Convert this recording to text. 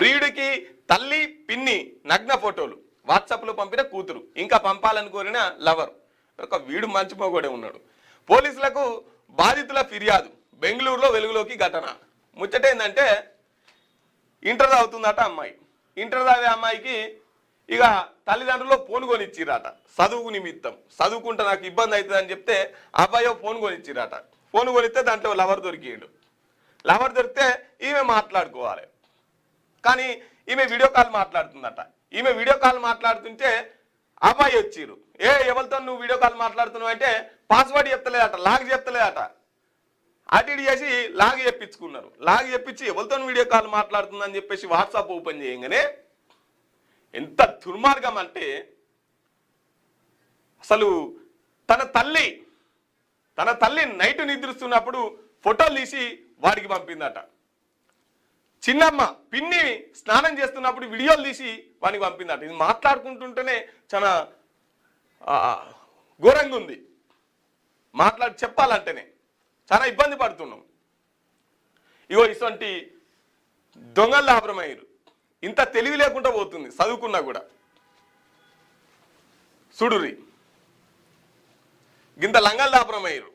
ప్రియుడికి తల్లి పిన్ని నగ్న ఫోటోలు, వాట్సాప్లో పంపిన కూతురు, ఇంకా పంపాలని కోరిన లవర్. ఒక వీడు మంచి మొగోడే ఉన్నాడు. పోలీసులకు బాధితుల ఫిర్యాదు. బెంగళూరులో వెలుగులోకి ఘటన. ముచ్చటేందంటే ఇంటర్ చదువుతుందట అమ్మాయి. ఇంటర్ చదివే అమ్మాయికి ఇక తల్లిదండ్రులు ఫోన్ కొనిచ్చిరట చదువు నిమిత్తం. చదువుకుంటే నాకు ఇబ్బంది అవుతుంది అని చెప్తే అబ్బాయో ఫోన్ కొనిచ్చిరట. ఫోన్ కొనిస్తే దాంట్లో లవర్ దొరికిండు. లవర్ దొరికితే ఈమె మాట్లాడుకోవాలి, కానీ ఈమె వీడియో కాల్ మాట్లాడుతుందట. ఈమె వీడియో కాల్ మాట్లాడుతుంటే అబ్బాయి వచ్చిర్రు. ఎవరితో నువ్వు వీడియో కాల్ మాట్లాడుతున్నావు అంటే పాస్వర్డ్ చెప్తలేదట, లాగ్ చెప్తలేదట. అటు చేసి లాగ్ చెప్పించుకున్నారు. లాగ్ చెప్పించి ఎవరితో వీడియో కాల్ మాట్లాడుతుందని చెప్పేసి వాట్సాప్ ఓపెన్ చేయగానే ఎంత దుర్మార్గం అంటే అసలు తన తల్లి నైట్ నిద్రిస్తున్నప్పుడు ఫోటోలు తీసి వాడికి పంపిందట. చిన్నమ్మ పిన్ని స్నానం చేస్తున్నప్పుడు వీడియోలు తీసి వాడికి పంపిందట. ఇది మాట్లాడుకుంటుంటేనే చాలా ఘోరంగా ఉంది. చెప్పాలంటేనే చాలా ఇబ్బంది పడుతున్నాం. ఇగో ఇటువంటి దొంగలు లాభ్రమయ్యారు. ఇంత తెలివి లేకుండా పోతుంది చదువుకున్నా కూడా. చూడురి గింత లంగలు లాభ్రమయ్యారు.